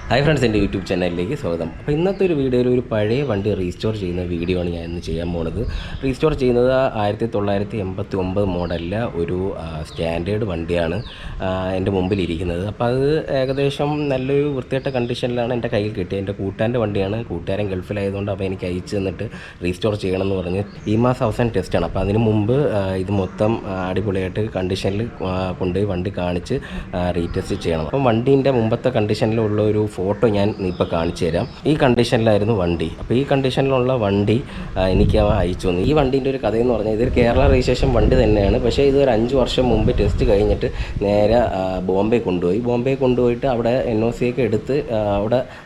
Hi friends, എൻ്റെ YouTube ചാനലിലേക്ക് സ്വാഗതം. അപ്പോൾ ഇന്നത്തെ ഒരു വീഡിയോയിൽ ഒരു പഴയ വണ്ടി റീസ്റ്റോർ ചെയ്യുന്ന വീഡിയോ ആണ് ഞാൻ ഇന്ന് ചെയ്യാൻ പോകുന്നത്. റീസ്റ്റോർ ചെയ്യുന്നത് 1989 മോഡലിലെ ഒരു സ്റ്റാൻഡേർഡ് വണ്ടിയാണ് എൻ്റെ മുമ്പിലിരിക്കുന്നത്. അപ്പോൾ അത് ഏകദേശം നല്ലൊരു വൃത്തികെട്ട കണ്ടീഷനിലാണ് എൻ്റെ കയ്യിൽ കിട്ടിയത്. എൻ്റെ കൂട്ടാൻ്റെ വണ്ടിയാണ്. കൂട്ടുകാരൻ ഗൾഫിലായതുകൊണ്ട് അപ്പോൾ എനിക്ക് അയച്ചു തന്നിട്ട് റീസ്റ്റോർ ചെയ്യണമെന്ന് പറഞ്ഞ് ഈ മാസം അവസാനം ടെസ്റ്റാണ്. അപ്പോൾ അതിന് മുമ്പ് ഇത് മൊത്തം അടിപൊളിയായിട്ട് കണ്ടീഷനിൽ കൊണ്ടുപോയി വണ്ടി കാണിച്ച് റീടെസ്റ്റ് ചെയ്യണം. അപ്പം വണ്ടീൻ്റെ മുമ്പത്തെ കണ്ടീഷനിലുള്ള ഒരു ഫോട്ടോ ഞാൻ ഇപ്പോൾ കാണിച്ചു തരാം. ഈ കണ്ടീഷനിലായിരുന്നു വണ്ടി. അപ്പോൾ ഈ കണ്ടീഷനിലുള്ള വണ്ടി എനിക്ക് അയച്ചു തന്നു. ഈ വണ്ടീൻ്റെ ഒരു കഥയെന്ന് പറഞ്ഞാൽ ഇതൊരു കേരള രജിസ്ട്രേഷൻ വണ്ടി തന്നെയാണ്. പക്ഷേ ഇത് ഒരു 5 വർഷം മുമ്പ് ടെസ്റ്റ് കഴിഞ്ഞിട്ട് നേരെ ബോംബെ കൊണ്ടുപോയിട്ട് അവിടെ NOC ഒക്കെ എടുത്ത്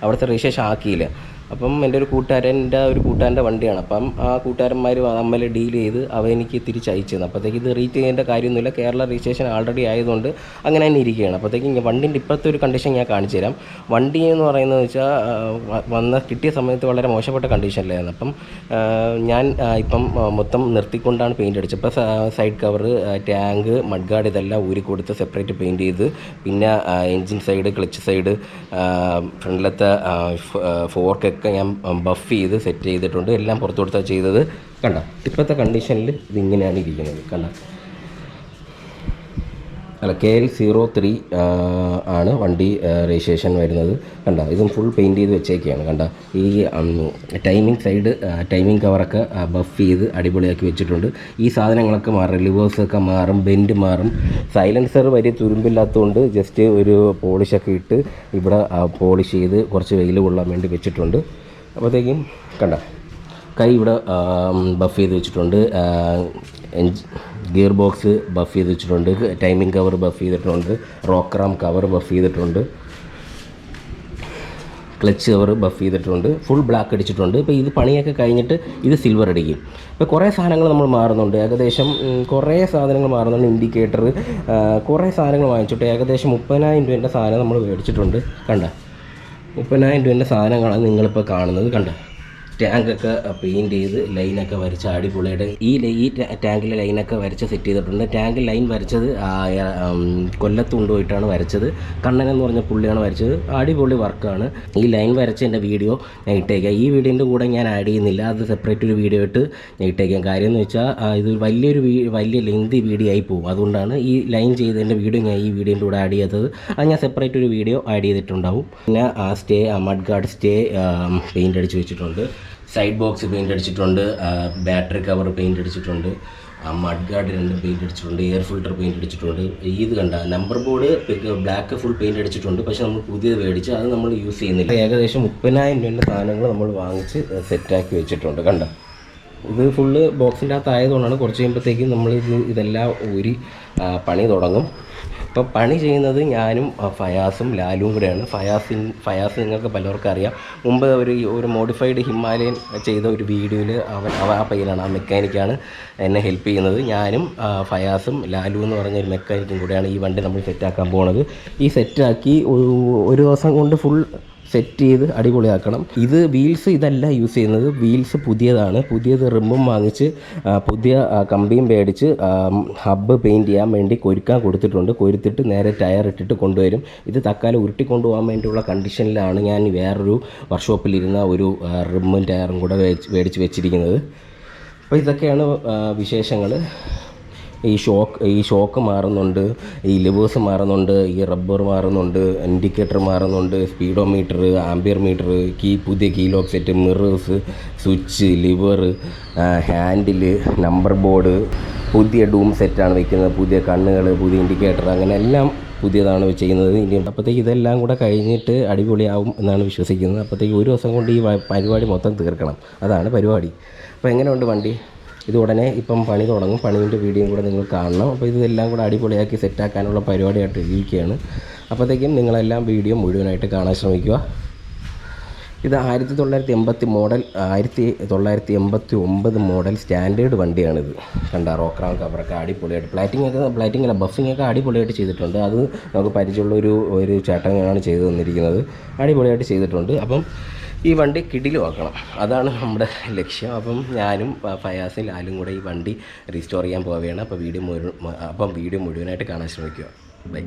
അവിടുത്തെ രജിസ്ട്രേഷൻ ആക്കിയില്ല. അപ്പം എൻ്റെ ഒരു കൂട്ടുകാരൻ്റെ വണ്ടിയാണ്. അപ്പം ആ കൂട്ടുകാരന്മാർ തമ്മിൽ ഡീൽ ചെയ്ത് എനിക്ക് തിരിച്ചയച്ചു തന്നു. അപ്പോഴത്തേക്ക് ഇത് റീറ്റ് ചെയ്യേണ്ട കാര്യമൊന്നുമില്ല, കേരള രജിസ്ട്രേഷൻ ആൾറെഡി ആയതുകൊണ്ട് അങ്ങനെ തന്നെ ഇരിക്കുകയാണ്. അപ്പോഴത്തേക്ക് വണ്ടീൻ്റെ ഇപ്പോഴത്തെ ഒരു കണ്ടീഷൻ ഞാൻ കാണിച്ചു തരാം. വണ്ടി എന്ന് പറയുന്നത് വെച്ചാൽ കിട്ടിയ സമയത്ത് വളരെ മോശപ്പെട്ട കണ്ടീഷനിലായിരുന്നു. അപ്പം ഞാൻ ഇപ്പം മൊത്തം നിർത്തിക്കൊണ്ടാണ് പെയിൻ്റ് അടിച്ചത്. ഇപ്പോൾ side cover, tank, mud guard ഇതെല്ലാം ഊരി കൊടുത്ത് സെപ്പറേറ്റ് പെയിൻറ്റ് ചെയ്ത്, പിന്നെ എൻജിൻ സൈഡ്, ക്ലച്ച് സൈഡ്, ഫ്രണ്ടിലത്തെ ഫോർക്കൊക്കെ ഞാൻ ബഫ് ചെയ്ത് സെറ്റ് ചെയ്തിട്ടുണ്ട്. എല്ലാം പുറത്തു കൊടുത്താൽ ചെയ്തത്. കണ്ട ഇപ്പോഴത്തെ കണ്ടീഷനിൽ ഇതിങ്ങനെയാണ് ഇരിക്കുന്നത്. കണ്ട KL03 ആണ് വണ്ടി രജിസ്ട്രേഷൻ വരുന്നത്. കണ്ട ഇതും ഫുൾ പെയിൻറ്റ് ചെയ്ത് വെച്ചേക്കാണ്. കണ്ട ഈ ടൈമിംഗ് സൈഡ്, ടൈമിംഗ് കവറൊക്കെ ബഫ് ചെയ്ത് അടിപൊളിയാക്കി വെച്ചിട്ടുണ്ട്. ഈ സാധനങ്ങളൊക്കെ മാറും, ലിവേഴ്സൊക്കെ മാറും, ബെൻഡ് മാറും. സൈലൻസർ വലിയ തുരുമ്പില്ലാത്തതുകൊണ്ട് ജസ്റ്റ് ഒരു പോളിഷൊക്കെ ഇട്ട് ഇവിടെ പോളിഷ് ചെയ്ത് കുറച്ച് വെയിൽ കൊള്ളാൻ വേണ്ടി വെച്ചിട്ടുണ്ട്. അപ്പോഴത്തേക്കും കണ്ട കൈ ഇവിടെ ബഫ് ചെയ്ത് വെച്ചിട്ടുണ്ട്, ഗിയർ ബോക്സ് ബഫ് ചെയ്ത് വെച്ചിട്ടുണ്ട്, ടൈമിംഗ് കവർ ബഫ് ചെയ്തിട്ടുണ്ട്, റോക്കറാം കവർ ബഫ് ചെയ്തിട്ടുണ്ട്, ക്ലച്ച് കവർ ബഫ് ചെയ്തിട്ടുണ്ട്, ഫുൾ ബ്ലാക്ക് അടിച്ചിട്ടുണ്ട്. ഇപ്പോൾ ഇത് പണിയൊക്കെ കഴിഞ്ഞിട്ട് ഇത് സിൽവർ അടിക്കും. ഇപ്പോൾ കുറേ സാധനങ്ങൾ നമ്മൾ മാറുന്നുണ്ട്. ഏകദേശം കുറേ സാധനങ്ങൾ മാറുന്നുണ്ട്. ഇൻഡിക്കേറ്റർ, കുറേ സാധനങ്ങൾ വാങ്ങിച്ചിട്ട് ഏകദേശം 30,000 രൂപേൻ്റെ സാധനം നമ്മൾ മേടിച്ചിട്ടുണ്ട്. കണ്ട 30,000 രൂപേൻ്റെ സാധനങ്ങളാണ് നിങ്ങളിപ്പോൾ കാണുന്നത്. കണ്ട ടാങ്കൊക്കെ പെയിൻറ്റ് ചെയ്ത് ലൈനൊക്കെ വരച്ച് അടിപൊളിയായിട്ട് ഈ ടാങ്കിലെ ലൈനൊക്കെ വരച്ച് സെറ്റ് ചെയ്തിട്ടുണ്ട്. ടാങ്കിൽ ലൈൻ വരച്ചത് കൊല്ലത്ത് കൊണ്ടുപോയിട്ടാണ് വരച്ചത്. കണ്ണൻ എന്ന് പറഞ്ഞ പുള്ളിയാണ് വരച്ചത്. അടിപൊളി വർക്കാണ്. ഈ ലൈൻ വരച്ചതിൻ്റെ വീഡിയോ ഞാൻ ഇട്ടേക്കാം. ഈ വീഡിയോൻ്റെ കൂടെ ഞാൻ ആഡ് ചെയ്യുന്നില്ല, അത് സെപ്പറേറ്റ് ഒരു വീഡിയോ ഇട്ട് ഞാൻ ഇട്ടേക്കാം. കാര്യം എന്ന് വെച്ചാൽ ഇത് വലിയ ലെങ്തി വീഡിയോ ആയി പോകും. അതുകൊണ്ടാണ് ഈ ലൈൻ ചെയ്തതിൻ്റെ വീഡിയോ ഞാൻ ഈ വീഡിയോൻ്റെ കൂടെ ആഡ് ചെയ്യാത്തത്. അത് ഞാൻ സെപ്പറേറ്റ് ഒരു വീഡിയോ ആഡ് ചെയ്തിട്ടുണ്ടാവും. പിന്നെ മഡ് ഗാർഡ് സ്റ്റേ പെയിൻ്റ് അടിച്ച് വെച്ചിട്ടുണ്ട്, സൈഡ് ബോക്സ് പെയിൻ്റ് അടിച്ചിട്ടുണ്ട്, ബാറ്ററി കവർ പെയിൻ്റ് അടിച്ചിട്ടുണ്ട്, മഡ് ഗാർഡ് 2 പെയിൻ്റ് അടിച്ചിട്ടുണ്ട്, എയർ ഫിൽറ്റർ പെയിൻ്റ് അടിച്ചിട്ടുണ്ട്. ഇത് കണ്ട number board black full paint അടിച്ചിട്ടുണ്ട്. പക്ഷേ നമ്മൾ പുതിയത് മേടിച്ച് അത് നമ്മൾ യൂസ് ചെയ്യുന്നില്ല. ഏകദേശം 30,000 രൂപേൻ്റെ സാധനങ്ങൾ നമ്മൾ വാങ്ങിച്ച് സെറ്റാക്കി വെച്ചിട്ടുണ്ട്. കണ്ട ഇത് ഫുള്ള് ബോക്സിൻ്റെ അകത്തായതുകൊണ്ടാണ് കുറച്ച് കഴിയുമ്പോഴത്തേക്കും നമ്മൾ ഇതെല്ലാം ഊരി പണി തുടങ്ങും. ഇപ്പോൾ പണി ചെയ്യുന്നത് ഞാനും ഫയാസും ലാലും കൂടെയാണ്. ഫയാസ് നിങ്ങൾക്ക് പലർക്കും അറിയാം. മുമ്പ് ഒരു മോഡിഫൈഡ് ഹിമാലയൻ ചെയ്ത ഒരു വീഡിയോയിൽ ആ പയ്യനാണ്, ആ മെക്കാനിക്കാണ് എന്നെ ഹെൽപ്പ് ചെയ്യുന്നത്. ഞാനും ഫയാസും ലാലു എന്ന് പറഞ്ഞൊരു മെക്കാനിക്കും കൂടെയാണ് ഈ വണ്ടി നമ്മൾ സെറ്റാക്കാൻ പോകുന്നത്. ഈ സെറ്റാക്കി ഒരു ദിവസം കൊണ്ട് ഫുൾ സെറ്റ് ചെയ്ത് അടിപൊളിയാക്കണം. ഇത് വീൽസ് ഇതല്ല യൂസ് ചെയ്യുന്നത്. വീൽസ് പുതിയതാണ്. പുതിയത് റിമ്മും വാങ്ങിച്ച് പുതിയ കമ്പിയും മേടിച്ച് ഹബ്ബ് പെയിൻറ്റ് ചെയ്യാൻ വേണ്ടി കൊരുക്കാൻ കൊടുത്തിട്ടുണ്ട്. കൊരുത്തിട്ട് നേരെ ടയർ ഇട്ടിട്ട് കൊണ്ടുവരും. ഇത് തക്കാലം ഉരുട്ടിക്കൊണ്ടുപോകാൻ വേണ്ടിയുള്ള കണ്ടീഷനിലാണ് ഞാൻ വേറൊരു വർക്ക്ഷോപ്പിലിരുന്ന ഒരു റിമ്മും ടയറും കൂടെ മേടിച്ച് വെച്ചിരിക്കുന്നത്. അപ്പോൾ ഇതൊക്കെയാണ് വിശേഷങ്ങൾ. ഈ ഷോക്ക് മാറുന്നുണ്ട്, ഈ ലിവേഴ്സ് മാറുന്നുണ്ട്, ഈ റബ്ബർ മാറുന്നുണ്ട്, ഇൻഡിക്കേറ്റർ മാറുന്നുണ്ട്, സ്പീഡോമീറ്റർ, ആംബിയർ മീറ്റർ, പുതിയ key lock set, mirrors, switch, lever, handle, number board, പുതിയ ഡൂം സെറ്റാണ് വെക്കുന്നത്, പുതിയ കണ്ണുകൾ, പുതിയ ഇൻഡിക്കേറ്റർ, അങ്ങനെ എല്ലാം പുതിയതാണ് ചെയ്യുന്നത്. ഇനി അപ്പോഴത്തേക്ക് ഇതെല്ലാം കൂടെ കഴിഞ്ഞിട്ട് അടിപൊളിയാവും എന്നാണ് വിശ്വസിക്കുന്നത്. അപ്പോഴത്തേക്ക് ഒരു ദിവസം കൊണ്ട് ഈ പരിപാടി മൊത്തം തീർക്കണം. അതാണ് പരിപാടി. അപ്പോൾ എങ്ങനെയുണ്ട് വണ്ടി? ഇത് ഉടനെ ഇപ്പം പണി തുടങ്ങും. പണീൻ്റെ വീഡിയോയും കൂടെ നിങ്ങൾ കാണണം. അപ്പോൾ ഇതെല്ലാം കൂടെ അടിപൊളിയാക്കി സെറ്റാക്കാനുള്ള പരിപാടിയായിട്ട് ഇരിക്കുകയാണ്. അപ്പോഴത്തേക്കും നിങ്ങളെല്ലാം വീഡിയോ മുഴുവനായിട്ട് കാണാൻ ശ്രമിക്കുക. ഇത് 1989 മോഡൽ 1989 മോഡൽ സ്റ്റാൻഡേർഡ് വണ്ടിയാണിത്. കണ്ട റോക്കറാം കവറൊക്കെ അടിപൊളിയായിട്ട് പ്ലാറ്റിംഗ് ബഫിംഗ് ഒക്കെ അടിപൊളിയായിട്ട് ചെയ്തിട്ടുണ്ട്. അത് നമുക്ക് പരിചയമുള്ള ഒരു ചേട്ടനാണ് ചെയ്തു തന്നിരിക്കുന്നത്. അടിപൊളിയായിട്ട് ചെയ്തിട്ടുണ്ട്. അപ്പം ഈ വണ്ടി കിടിലുമാക്കണം, അതാണ് നമ്മുടെ ലക്ഷ്യം. അപ്പം ഞാനും ഫയാസും ലാലും കൂടെ ഈ വണ്ടി റീസ്റ്റോർ ചെയ്യാൻ പോവുകയാണ്. അപ്പോൾ വീഡിയോ മുഴുവനായിട്ട് കാണാൻ ശ്രമിക്കുക. ബൈ.